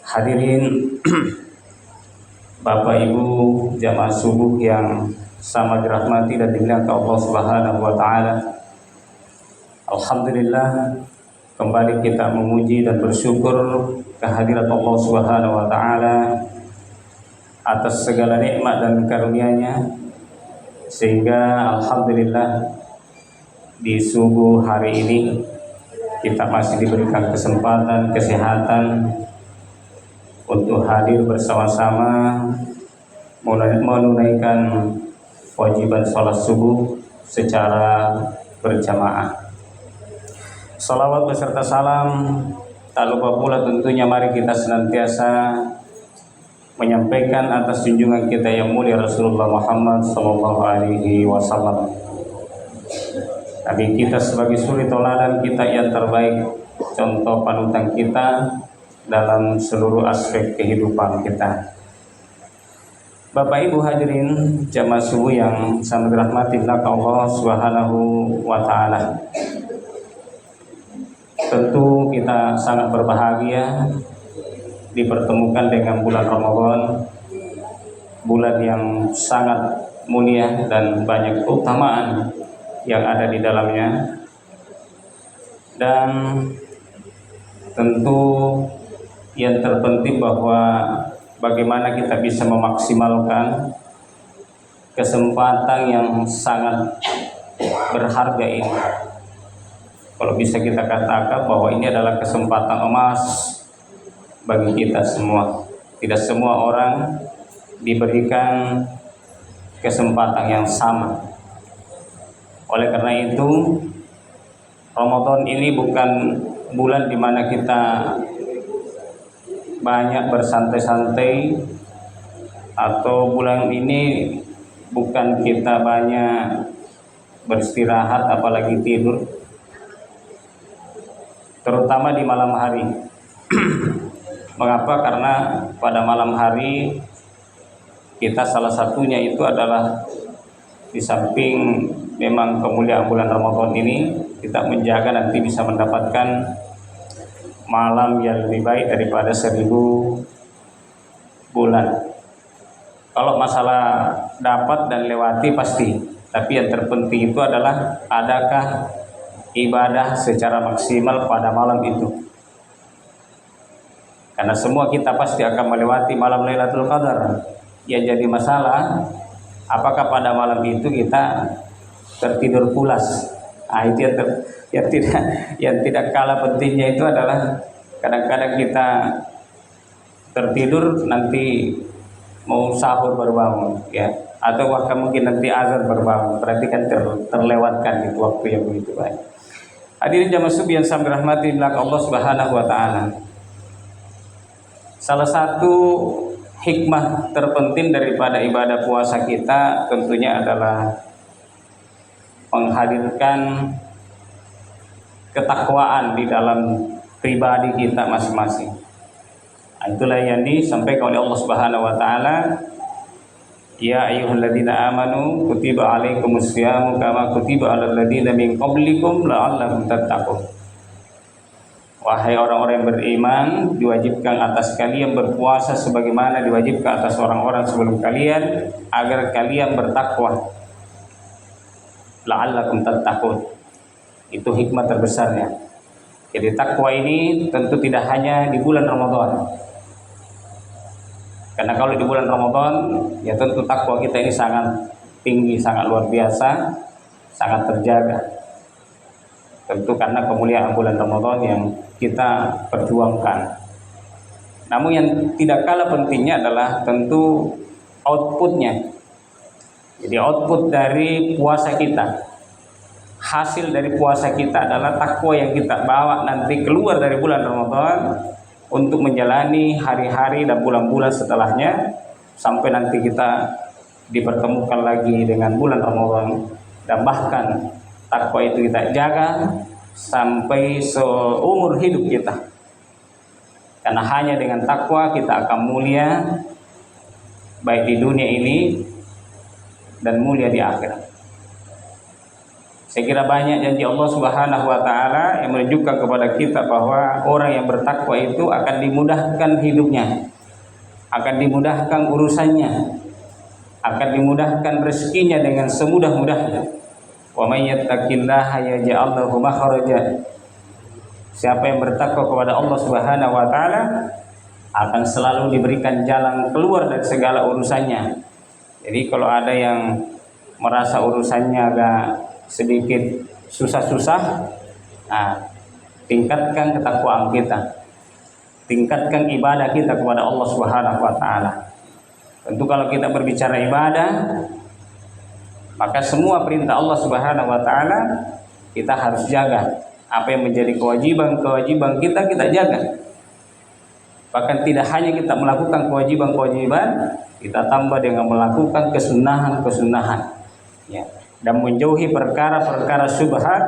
Hadirin Bapak Ibu jamaah subuh yang sama dirahmati dan dimuliakan Allah Subhanahu wa taala. Alhamdulillah, kembali kita memuji dan bersyukur kehadirat Allah Subhanahu wa taala atas segala nikmat dan karunia-Nya, sehingga alhamdulillah di subuh hari ini kita masih diberikan kesempatan, kesehatan untuk hadir bersama-sama menunaikan kewajiban sholat subuh secara berjamaah. Salawat beserta salam tak lupa pula tentunya mari kita senantiasa menyampaikan atas junjungan kita yang mulia Rasulullah Muhammad sallallahu alaihi wasallam. Nabi kita sebagai suri tauladan kita yang terbaik, contoh panutan kita dalam seluruh aspek kehidupan kita. Bapak Ibu hadirin jamaah subuh yang sangat dirahmati Allah Subhanahu wa taala. Tentu kita sangat berbahagia dipertemukan dengan bulan Ramadan, bulan yang sangat mulia dan banyak keutamaan yang ada di dalamnya. Dan tentu yang terpenting bahwa bagaimana kita bisa memaksimalkan kesempatan yang sangat berharga ini. Kalau bisa kita katakan bahwa ini adalah kesempatan emas bagi kita semua. Tidak semua orang diberikan kesempatan yang sama. Oleh karena itu, Ramadan ini bukan bulan di mana kita banyak bersantai-santai, atau bulan ini bukan kita banyak beristirahat apalagi tidur, terutama di malam hari. Mengapa? Karena pada malam hari kita salah satunya itu adalah di samping memang kemuliaan bulan Ramadan ini, kita menjaga nanti bisa mendapatkan malam yang lebih baik daripada 1000 bulan. Kalau masalah dapat dan lewati pasti, tapi yang terpenting itu adalah adakah ibadah secara maksimal pada malam itu. Karena semua kita pasti akan melewati malam Lailatul Qadar. Yang jadi masalah, apakah pada malam itu kita tertidur pulas? Itu yang tidak kalah pentingnya itu adalah kadang-kadang kita tertidur nanti mau sahur baru bangun, ya, atau bahkan mungkin nanti azan baru bangun. Berarti kan terlewatkan itu waktu yang begitu baik. Hadirin jamaah subuh yang sangat dirahmati Allah Subhanahu wa taala. Salah satu hikmah terpenting daripada ibadah puasa kita tentunya adalah menghadirkan ketakwaan di dalam pribadi kita masing-masing. Itulah yang disampaikan oleh Allah Subhanahu wa taala, ya ayyuhalladzina amanu kutiba alaikumusyamu kama kutiba alal ladzina min qablikum la'allakum tattaqun. Wahai orang-orang yang beriman, diwajibkan atas kalian berpuasa sebagaimana diwajibkan atas orang-orang sebelum kalian agar kalian bertakwa. La'allakum tattaqun. Itu hikmah terbesarnya. Jadi takwa ini tentu tidak hanya di bulan Ramadan. Karena kalau di bulan Ramadan, ya tentu takwa kita ini sangat tinggi, sangat luar biasa, sangat terjaga. Tentu karena kemuliaan bulan Ramadan yang kita perjuangkan. Namun yang tidak kalah pentingnya adalah tentu outputnya. Jadi output dari puasa kita, hasil dari puasa kita adalah takwa yang kita bawa nanti keluar dari bulan Ramadan untuk menjalani hari-hari dan bulan-bulan setelahnya, sampai nanti kita dipertemukan lagi dengan bulan Ramadan. Dan bahkan takwa itu kita jaga sampai seumur hidup kita, karena hanya dengan takwa kita akan mulia baik di dunia ini dan mulia di akhirat. Saya kira banyak janji Allah Subhanahu wa taala yang menunjukkan kepada kita bahwa orang yang bertakwa itu akan dimudahkan hidupnya, akan dimudahkan urusannya, akan dimudahkan rezekinya dengan semudah-mudahnya. Wa may yattaqillaha yaj'al lahu makhraja. Siapa yang bertakwa kepada Allah Subhanahu wa taala akan selalu diberikan jalan keluar dari segala urusannya. Jadi kalau ada yang merasa urusannya agak sedikit susah-susah, nah, tingkatkan ketakwaan kita, tingkatkan ibadah kita kepada Allah Subhanahu wa taala. Tentu kalau kita berbicara ibadah, maka semua perintah Allah Subhanahu wa taala kita harus jaga. Apa yang menjadi kewajiban kita jaga. Bahkan tidak hanya kita melakukan kewajiban, kita tambah dengan melakukan kesunahan, ya, dan menjauhi perkara-perkara syubhat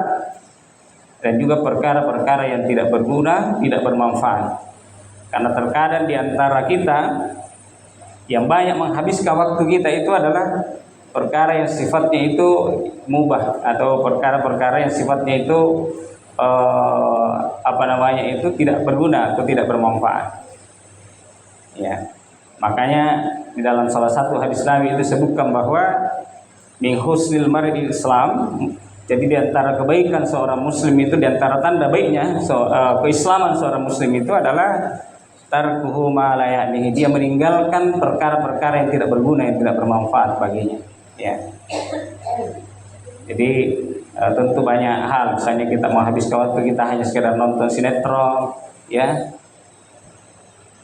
dan juga perkara-perkara yang tidak berguna, tidak bermanfaat. Karena terkadang di antara kita yang banyak menghabiskan waktu kita itu adalah perkara yang sifatnya itu mubah, atau perkara-perkara yang sifatnya itu itu tidak berguna atau tidak bermanfaat. Ya, makanya di dalam salah satu hadis Nabi itu sebutkan bahwa min husnil mar'il Islam. Jadi di antara kebaikan seorang muslim itu, di antara tanda baiknya keislaman seorang muslim itu adalah tarkuhu ma la ya'nihi, dia meninggalkan perkara-perkara yang tidak berguna, yang tidak bermanfaat baginya, ya. Jadi tentu banyak hal, misalnya kita menghabiskan waktu kita hanya sekedar nonton sinetron, ya.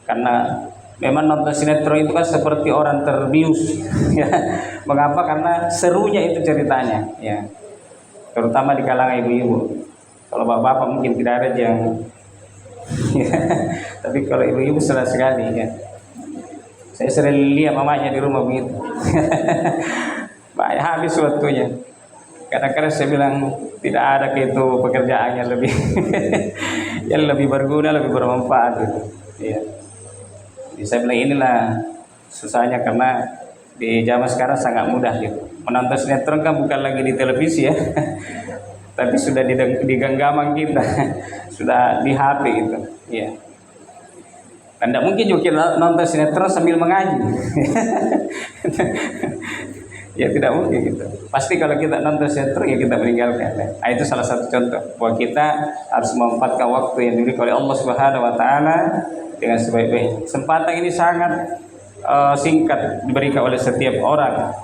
Karena memang nonton sinetron itu kan seperti orang terbius, ya. Mengapa? Karena serunya itu ceritanya, ya. Terutama di kalangan ibu-ibu. Kalau bapak-bapak mungkin tidak ada yang ya. Tapi kalau ibu-ibu senang sekali, ya. Saya sering lihat mamanya di rumah begitu. Banyak habis waktunya. Kadang-kadang saya bilang tidak ada itu pekerjaan yang lebih yang lebih berguna, lebih bermanfaat gitu. Ya. Jadi saya bilang inilah susahnya, karena di zaman sekarang sangat mudah gitu. Menonton sinetron kan bukan lagi di televisi, ya. Tapi sudah di genggaman kita, sudah di HP gitu, ya. Dan tidak mungkin juga kita nonton sinetron sambil mengaji. Ya tidak mungkin gitu. Pasti kalau kita nonton sinetron ya kita meninggalkan. Nah, itu salah satu contoh bahwa kita harus memanfaatkan waktu yang diberikan oleh Allah Subhanahu wa taala dengan sebaik-baiknya. Kesempatan ini sangat singkat diberikan oleh setiap orang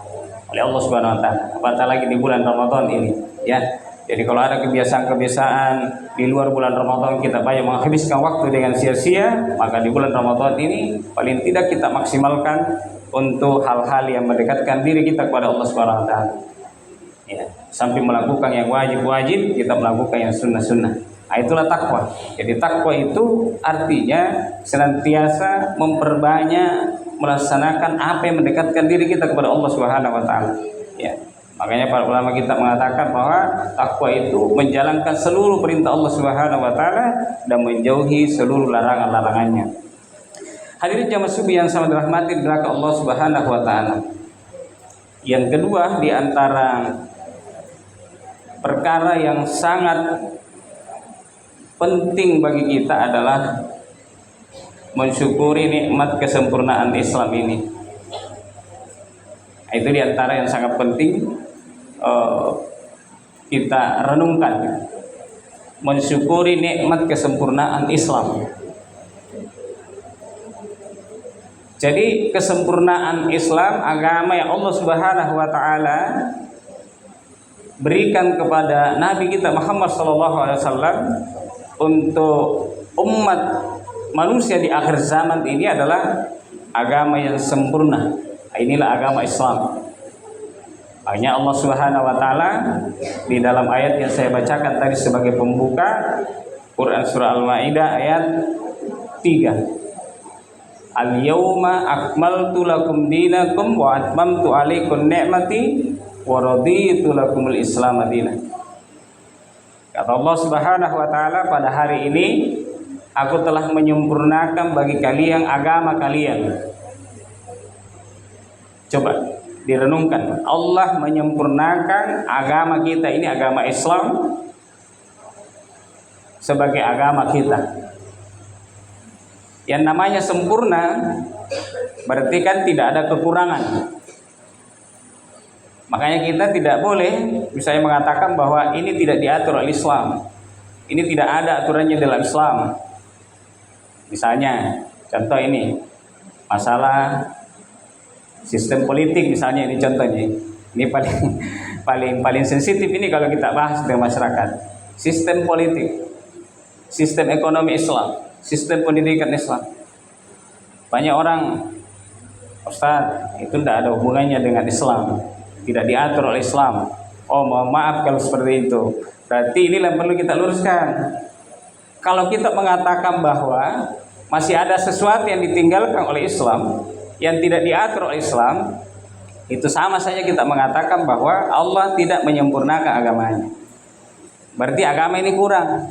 oleh Allah Subhanahu wa taala. Apatah lagi di bulan Ramadan ini, ya. Jadi kalau ada kebiasaan-kebiasaan di luar bulan Ramadan kita banyak menghabiskan waktu dengan sia-sia, maka di bulan Ramadan ini paling tidak kita maksimalkan untuk hal-hal yang mendekatkan diri kita kepada Allah Subhanahu wa taala. Ya, sambil melakukan yang wajib-wajib, kita melakukan yang sunnah-sunnah. Nah, itulah takwa. Jadi takwa itu artinya senantiasa memperbanyak melaksanakan apa yang mendekatkan diri kita kepada Allah Subhanahu wa taala. Ya. Makanya para ulama kita mengatakan bahwa takwa itu menjalankan seluruh perintah Allah Subhanahu wa taala dan menjauhi seluruh larangan-larangannya. Hadirin jamaah subuh yang sangat dirahmati Allah Subhanahu wa taala. Yang kedua di antara perkara yang sangat penting bagi kita adalah mensyukuri nikmat kesempurnaan Islam ini. Itu di antara yang sangat penting kita renungkan. Mensyukuri nikmat kesempurnaan Islam. Jadi kesempurnaan Islam, agama yang Allah Subhanahu wa taala berikan kepada Nabi kita Muhammad SAW untuk umat manusia di akhir zaman ini adalah agama yang sempurna. Inilah agama Islam. Hanya Allah Subhanahu wa taala di dalam ayat yang saya bacakan tadi sebagai pembuka, Quran surah Al-Maidah ayat 3. Al-yawma akmaltu lakum dinakum wa atmamtu alaikum ni'mati wa raditu lakumul Islam dinan. Kata Allah Subhanahu wa taala, pada hari ini aku telah menyempurnakan bagi kalian agama kalian. Coba direnungkan. Allah menyempurnakan agama kita ini, agama Islam, sebagai agama kita. Yang namanya sempurna berarti kan tidak ada kekurangan. Makanya kita tidak boleh misalnya mengatakan bahwa ini tidak diatur oleh Islam, ini tidak ada aturannya dalam Islam. Misalnya contoh ini masalah sistem politik, misalnya ini contohnya. Ini paling sensitif ini kalau kita bahas dengan masyarakat. Sistem politik, sistem ekonomi Islam, sistem pendidikan Islam. Banyak orang, Ustaz, itu tidak ada hubungannya dengan Islam, tidak diatur oleh Islam. Oh, mohon maaf kalau seperti itu. Berarti inilah yang perlu kita luruskan. Kalau kita mengatakan bahwa masih ada sesuatu yang ditinggalkan oleh Islam, yang tidak diatur oleh Islam, itu sama saja kita mengatakan bahwa Allah tidak menyempurnakan agamanya. Berarti agama ini kurang.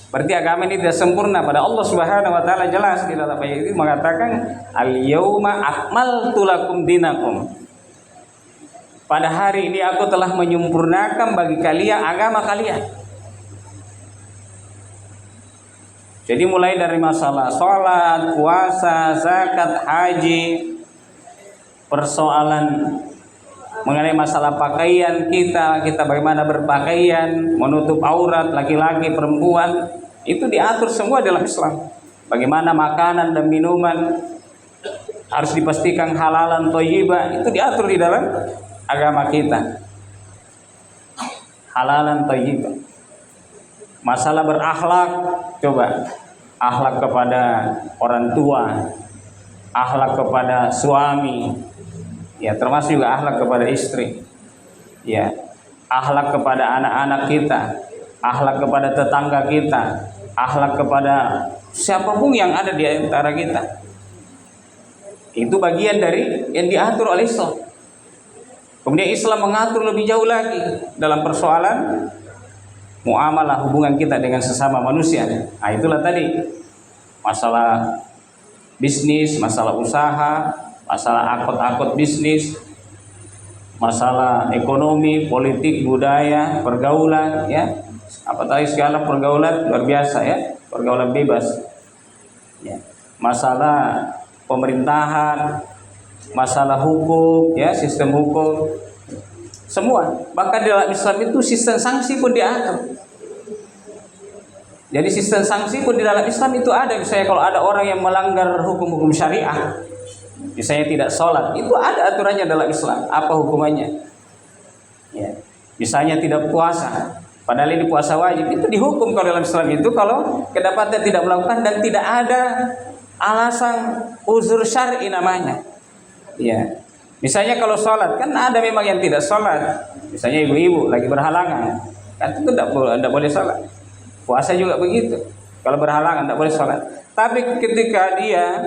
Berarti agama ini tidak sempurna. Pada Allah Subhanahu wa taala jelas di dalam ayat ini mengatakan al-yauma akmaltu lakum dinakum. Pada hari ini aku telah menyempurnakan bagi kalian agama kalian. Jadi mulai dari masalah sholat, puasa, zakat, haji, persoalan mengenai masalah pakaian kita bagaimana berpakaian, menutup aurat laki-laki, perempuan, itu diatur semua dalam Islam. Bagaimana makanan dan minuman harus dipastikan halalan thayyibah, itu diatur di dalam agama kita. Halalan thayyibah. Masalah berakhlak, coba akhlak kepada orang tua, akhlak kepada suami, ya termasuk juga akhlak kepada istri, ya akhlak kepada anak-anak kita, akhlak kepada tetangga kita, akhlak kepada siapapun yang ada di antara kita. Itu bagian dari yang diatur oleh Islam. Kemudian Islam mengatur lebih jauh lagi dalam persoalan muamalah, hubungan kita dengan sesama manusia. Nah, itulah tadi masalah bisnis, masalah usaha, masalah akad-akad bisnis, masalah ekonomi, politik, budaya, pergaulan, ya. Apa tadi segala pergaulan luar biasa, ya, pergaulan bebas. Ya. Masalah pemerintahan, masalah hukum, ya, sistem hukum. Semua, bahkan di dalam Islam itu sistem sanksi pun diatur. Jadi sistem sanksi pun di dalam Islam itu ada. Misalnya kalau ada orang yang melanggar hukum-hukum syariah, misalnya tidak sholat, itu ada aturannya dalam Islam. Apa hukumannya? Ya. Misalnya tidak puasa, padahal ini puasa wajib, itu dihukum kalau dalam Islam itu kalau kedapatan tidak melakukan dan tidak ada alasan uzur syar'i namanya. Ya. Misalnya kalau sholat, kan ada memang yang tidak sholat. Misalnya ibu-ibu lagi berhalangan, kan itu tidak boleh sholat. Puasa juga begitu. Kalau berhalangan tidak boleh sholat. Tapi ketika dia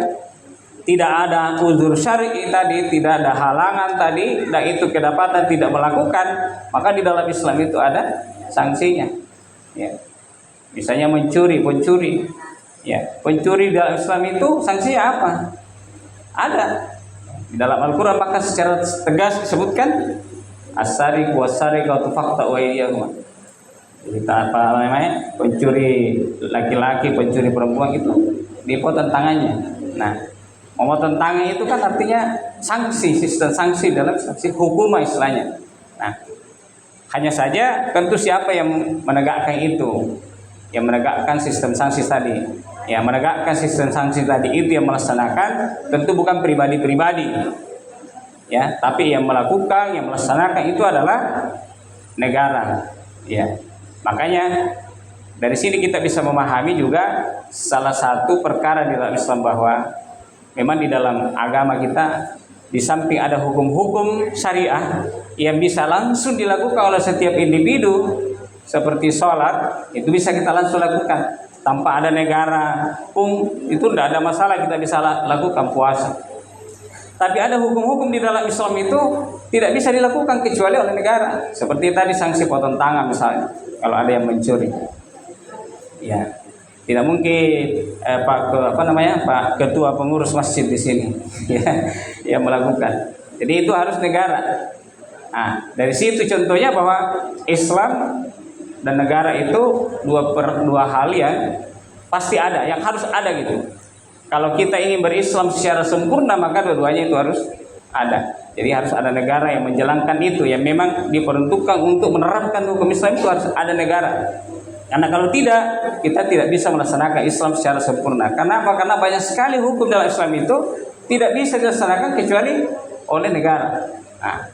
tidak ada uzur syar'i tadi, tidak ada halangan tadi, dan itu kedapatan tidak melakukan, maka di dalam Islam itu ada sanksinya. Ya. Misalnya pencuri. Ya, pencuri dalam Islam itu sanksinya apa? Ada. Di dalam Al-Quran maka secara tegas disebutkan as-sariq was-sariqatu faqta'u aydiyahuma. Jadi apa namanya? Pencuri laki-laki, pencuri perempuan itu dipotong tangannya. Nah, memotong tangan itu kan artinya sanksi, sistem sanksi dalam sanksi hukum istilahnya. Nah, hanya saja tentu siapa yang menegakkan itu, yang menegakkan sistem sanksi tadi. Yang menegakkan sistem sanksi tadi itu yang melaksanakan tentu bukan pribadi-pribadi, ya, tapi yang melakukan, yang melaksanakan itu adalah negara, ya. Makanya dari sini kita bisa memahami juga salah satu perkara di dalam Islam bahwa memang di dalam agama kita di samping ada hukum-hukum syariah yang bisa langsung dilakukan oleh setiap individu seperti sholat, itu bisa kita langsung lakukan. Tanpa ada negara pun itu tidak ada masalah, kita bisa lakukan puasa. Tapi ada hukum-hukum di dalam Islam itu tidak bisa dilakukan kecuali oleh negara. Seperti tadi sanksi potong tangan misalnya kalau ada yang mencuri. Ya, tidak mungkin Pak Ketua pengurus masjid di sini ya, yang melakukan. Jadi itu harus negara. Nah, dari situ contohnya bahwa Islam dan negara itu dua hal yang pasti ada, yang harus ada gitu. Kalau kita ingin berislam secara sempurna, maka dua-duanya itu harus ada. Jadi harus ada negara yang menjalankan itu, yang memang diperuntukkan untuk menerapkan hukum Islam, itu harus ada negara. Karena kalau tidak, kita tidak bisa melaksanakan Islam secara sempurna. Kenapa? Karena banyak sekali hukum dalam Islam itu tidak bisa dilaksanakan kecuali oleh negara. Nah,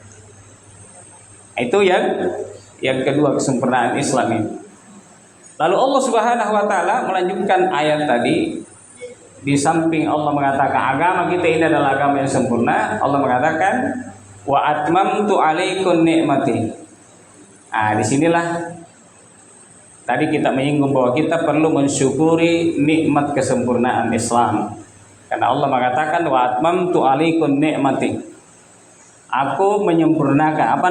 itu yang kedua, kesempurnaan Islam ini. Lalu Allah Subhanahu wa taala melanjutkan ayat tadi. Di samping Allah mengatakan agama kita ini adalah agama yang sempurna, Allah mengatakan wa atmamtu 'alaikum ni'mati. Nah, disinilah tadi kita menyinggung bahwa kita perlu mensyukuri nikmat kesempurnaan Islam. Karena Allah mengatakan wa atmamtu 'alaikum ni'mati. Aku menyempurnakan,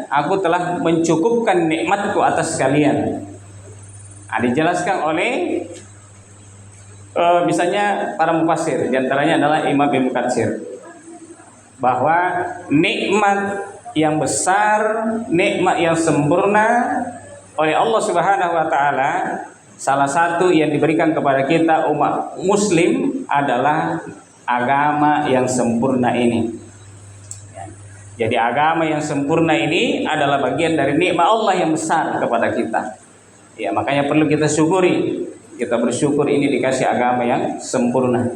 aku telah mencukupkan nikmatku atas kalian. Nah, dijelaskan oleh misalnya para mufassir, diantaranya adalah Imam Ibnu Katsir, bahwa nikmat yang besar, nikmat yang sempurna oleh Allah Subhanahu wa taala, salah satu yang diberikan kepada kita umat muslim adalah agama yang sempurna ini. Jadi agama yang sempurna ini adalah bagian dari nikmat Allah yang besar kepada kita. Ya, makanya perlu kita syukuri. Kita bersyukur ini dikasih agama yang sempurna,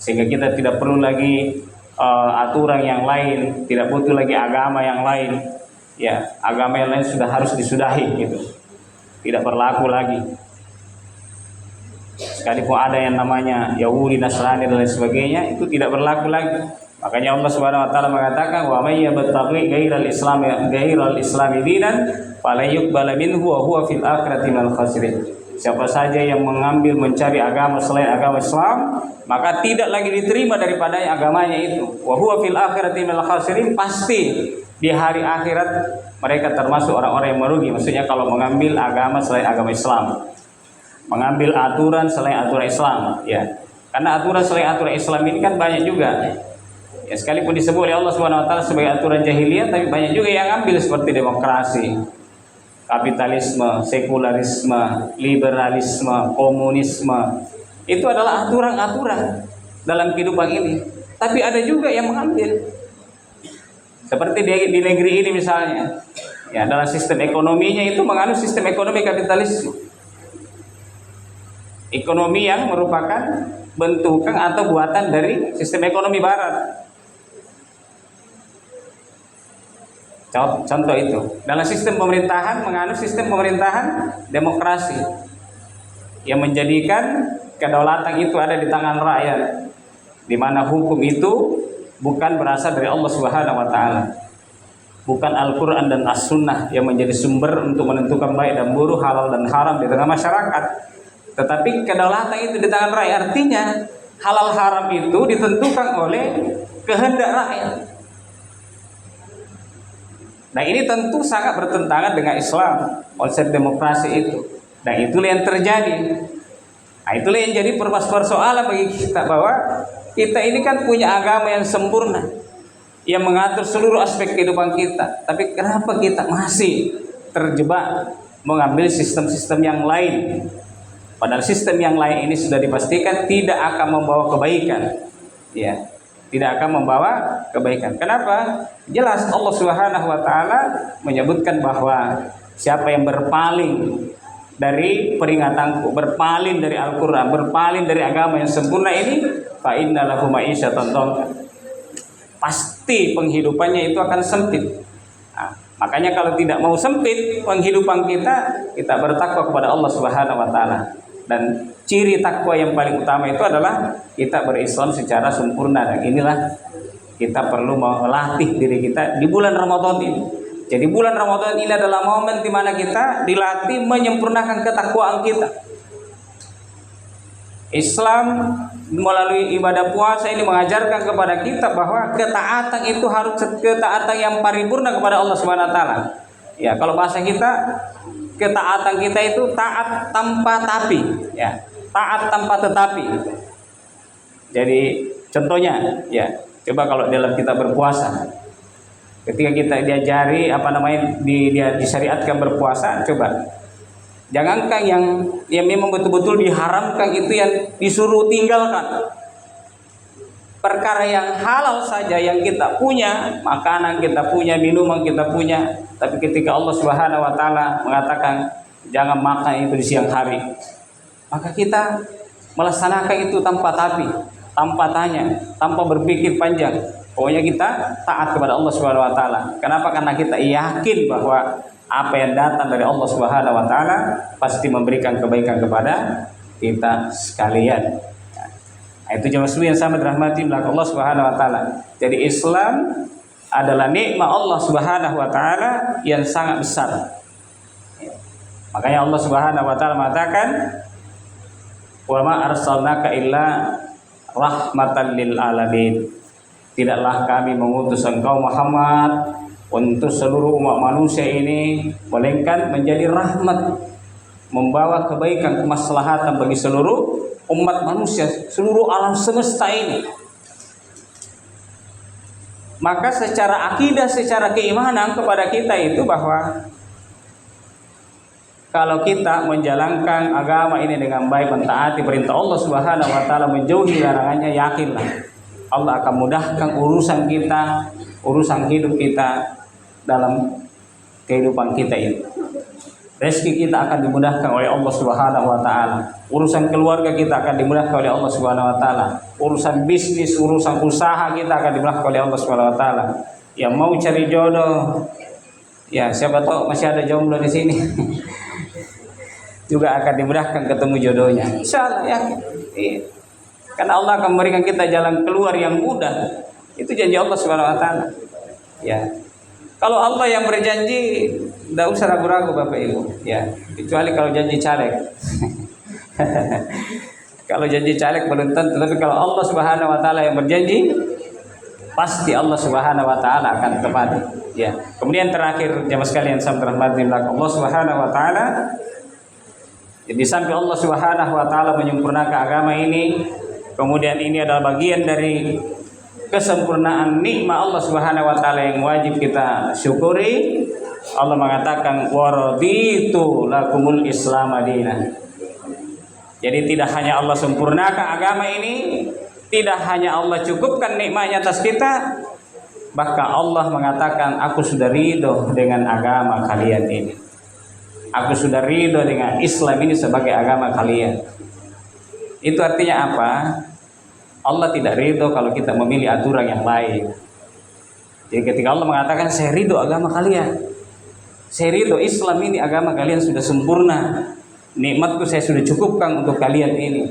sehingga kita tidak perlu lagi aturan yang lain, tidak butuh lagi agama yang lain. Ya, agama yang lain sudah harus disudahi gitu, tidak berlaku lagi. Sekalipun ada yang namanya Yahudi, Nasrani dan lain sebagainya, itu tidak berlaku lagi. Makanya Allah Subhanahu wa taala mengatakan wa may yabtaghi ghairal islami dinan fala yuqbal minhu wa huwa fil akhirati minal khasirin. Siapa saja yang mencari agama selain agama Islam, maka tidak lagi diterima daripada agamanya itu. Wa huwa fil akhirati minal khasirin, pasti di hari akhirat mereka termasuk orang-orang yang merugi. Maksudnya kalau mengambil agama selain agama Islam, mengambil aturan selain aturan Islam, ya. Karena aturan selain aturan Islam ini kan banyak juga. Ya, sekalipun disebut oleh Allah Subhanahu wa taala sebagai aturan jahiliyah, tapi banyak juga yang ambil seperti demokrasi, kapitalisme, sekularisme, liberalisme, komunisme. Itu adalah aturan-aturan dalam kehidupan ini. Tapi ada juga yang mengambil. Seperti di negeri ini misalnya. Ya, dalam sistem ekonominya itu menganut sistem ekonomi kapitalisme. Ekonomi yang merupakan bentukan atau buatan dari sistem ekonomi barat. Contoh itu, dalam sistem pemerintahan menganut sistem pemerintahan demokrasi yang menjadikan kedaulatan itu ada di tangan rakyat, di mana hukum itu bukan berasal dari Allah Subhanahu wa taala, bukan Al-Qur'an dan As-Sunnah yang menjadi sumber untuk menentukan baik dan buruk, halal dan haram di tengah masyarakat, tetapi kedaulatan itu di tangan rakyat. Artinya halal haram itu ditentukan oleh kehendak rakyat. Nah, ini tentu sangat bertentangan dengan Islam, konsep demokrasi itu. Dan itulah yang terjadi. Nah, itulah yang jadi persoalan bagi kita, bahwa kita ini kan punya agama yang sempurna, yang mengatur seluruh aspek kehidupan kita. Tapi kenapa kita masih terjebak mengambil sistem-sistem yang lain? Padahal sistem yang lain ini sudah dipastikan tidak akan membawa kebaikan. Ya. Tidak akan membawa kebaikan. Kenapa? Jelas Allah Subhanahu wa taala menyebutkan bahwa siapa yang berpaling dari peringatanku, berpaling dari Al-Qur'an, berpaling dari agama yang sempurna ini, fa innalahu ma'isyatan dhanka. Pasti penghidupannya itu akan sempit. Nah, makanya kalau tidak mau sempit penghidupan kita bertakwa kepada Allah Subhanahu wa taala. Dan ciri takwa yang paling utama itu adalah kita berislam secara sempurna. Dan inilah kita perlu melatih diri kita di bulan Ramadan ini. Jadi bulan Ramadan ini adalah momen di mana kita dilatih menyempurnakan ketakwaan kita. Islam melalui ibadah puasa ini mengajarkan kepada kita bahwa ketaatan itu harus ketaatan yang paripurna kepada Allah Subhanahu wa taala. Ya, kalau bahasa kita, ketaatan kita itu taat tanpa tapi, ya, taat tanpa tetapi. Jadi contohnya, ya, Coba kalau dalam kita berpuasa, ketika kita diajari dia disyariatkan berpuasa, coba jangankan yang memang betul-betul diharamkan, itu yang disuruh tinggalkan. Perkara yang halal saja yang kita punya, makanan kita punya, minuman kita punya, tapi ketika Allah Subhanahu wa taala mengatakan jangan makan itu di siang hari, maka kita melaksanakan itu tanpa tapi, tanpa tanya, tanpa berpikir panjang. Pokoknya kita taat kepada Allah Subhanahu wa taala. Kenapa? Karena kita yakin bahwa apa yang datang dari Allah Subhanahu wa taala pasti memberikan kebaikan kepada kita sekalian. Nah, itu jemaah sekalian yang sama dirahmati oleh Allah Subhanahu wa taala. Jadi Islam adalah nikmat Allah Subhanahu wa taala yang sangat besar. Makanya Allah Subhanahu wa taala mengatakan, "Wa ma arsalnaka illa rahmatan lil alamin." Tidaklah kami mengutus engkau Muhammad untuk seluruh umat manusia ini, melainkan menjadi rahmat, membawa kebaikan, kemaslahatan bagi seluruh umat manusia, seluruh alam semesta ini. Maka secara akidah, secara keimanan kepada kita itu bahwa kalau kita menjalankan agama ini dengan baik, mentaati perintah Allah Subhanahu wa taala, menjauhi larangannya, yakinlah Allah akan mudahkan urusan kita, urusan hidup kita dalam kehidupan kita ini. Rezeki kita akan dimudahkan oleh Allah Subhanahu wa taala. Urusan keluarga kita akan dimudahkan oleh Allah Subhanahu wa taala. Urusan bisnis, urusan usaha kita akan dimudahkan oleh Allah Subhanahu wa taala. Yang mau cari jodoh, ya siapa tahu masih ada jomblo di sini. Juga akan dimudahkan ketemu jodohnya. Insyaallah, yakin. Iya. Karena Allah akan memberikan kita jalan keluar yang mudah. Itu janji Allah Subhanahu wa taala. Ya. Kalau Allah yang berjanji, tidak usah ragu-ragu Bapak Ibu, ya. Kecuali kalau janji caleg. Kalau janji caleg belum tentu, tapi kalau Allah Subhanahu wa taala yang berjanji, pasti Allah Subhanahu wa taala akan tepati. Ya. Kemudian terakhir jemaah sekalian yang dirahmati Allah Subhanahu wa taala, jadi sampai Allah Subhanahu wa taala menyempurnakan agama ini, kemudian ini adalah bagian dari kesempurnaan nikmat Allah Subhanahu wa taala yang wajib kita syukuri. Allah mengatakan waraditu lakumul Islam madinah. Jadi tidak hanya Allah sempurnakan agama ini, tidak hanya Allah cukupkan nikmatnya atas kita, bahkan Allah mengatakan aku sudah ridho dengan agama kalian ini. Aku sudah ridho dengan Islam ini sebagai agama kalian. Itu artinya apa? Allah tidak ridho kalau kita memilih aturan yang lain. Jadi ketika Allah mengatakan saya ridho agama kalian, saya ridho Islam ini agama kalian sudah sempurna, nikmatku saya sudah cukupkan untuk kalian ini.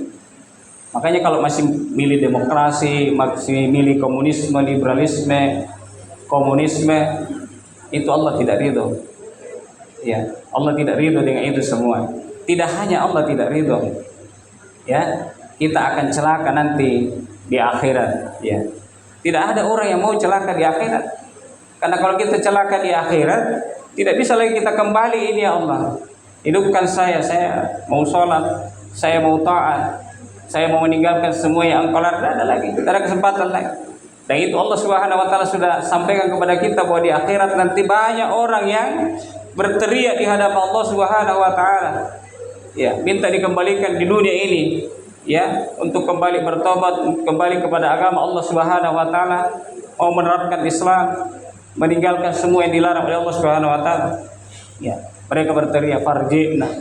Makanya kalau masih milih demokrasi, masih milih komunisme, liberalisme, komunisme, itu Allah tidak ridho. Ya, Allah tidak ridho dengan itu semua. Tidak hanya Allah tidak ridho, ya, kita akan celaka nanti di akhirat. Ya, tidak ada orang yang mau celaka di akhirat. Karena kalau kita celaka di akhirat, tidak bisa lagi kita kembali ini ya Allah. Hidupkan saya mau sholat, saya mau taat, saya mau meninggalkan semua yang Engkau larang. Tidak ada lagi, tidak ada kesempatan lagi. Dan itu Allah Subhanahu wa taala sudah sampaikan kepada kita bahwa di akhirat nanti banyak orang yang berteriak di hadapan Allah Subhanahu wa taala. Ya, minta dikembalikan di dunia ini, ya, untuk kembali bertobat, kembali kepada agama Allah Subhanahu wa taala, mau menerapkan Islam, meninggalkan semua yang dilarang oleh Allah Subhanahu wa taala. Ya, mereka berteriak farji'na.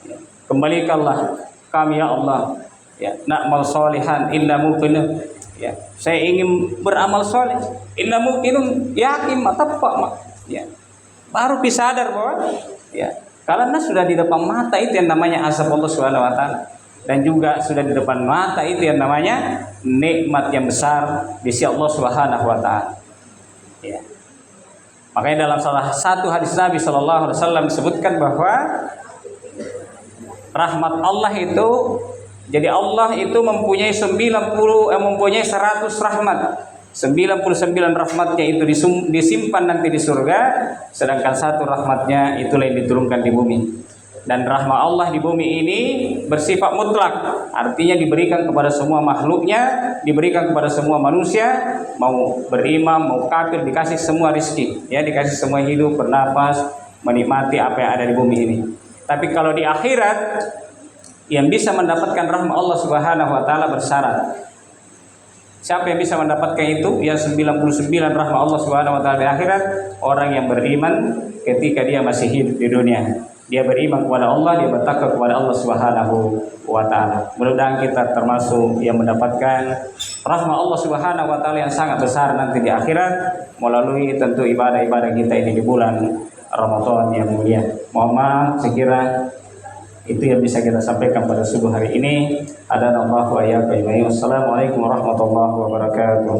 Ya, kembalikanlah kami ya Allah. Ya, na'mal sholihan inna muqinun. Ya, saya ingin beramal soleh. Inna muqinun, yakin matapa. Ya. Baru bisa sadar bahwa ya, karena sudah di depan mata itu yang namanya azab Allah Subhanahu wa taala, dan juga sudah di depan mata itu yang namanya nikmat yang besar di sisi Allah Subhanahu wa taala. Ya. Makanya dalam salah satu hadis Nabi sallallahu alaihi wasallam disebutkan bahwa rahmat Allah itu, jadi Allah itu mempunyai 100 rahmat. 99 rahmatnya itu disimpan nanti di surga, sedangkan 1 rahmatnya itulah yang diturunkan di bumi. Dan rahmat Allah di bumi ini bersifat mutlak, artinya diberikan kepada semua makhluknya, diberikan kepada semua manusia, mau beriman, mau kafir, dikasih semua rizki, ya, dikasih semua hidup, bernapas, menikmati apa yang ada di bumi ini. Tapi kalau di akhirat, yang bisa mendapatkan rahmat Allah Subhanahu wa taala bersyarat. Siapa yang bisa mendapatkan itu? Yang 99 rahmat Allah Subhanahu wa taala di akhirat, orang yang beriman ketika dia masih hidup di dunia. Dia beriman kepada Allah, dia bertakwa kepada Allah Subhanahu wa taala. Mudah-mudahan kita termasuk yang mendapatkan rahmat Allah Subhanahu wa taala yang sangat besar nanti di akhirat melalui tentu ibadah-ibadah kita ini di bulan Ramadan yang mulia. Mohon maaf sekira itu yang bisa kita sampaikan pada subuh hari ini. Assalamualaikum warahmatullahi wabarakatuh.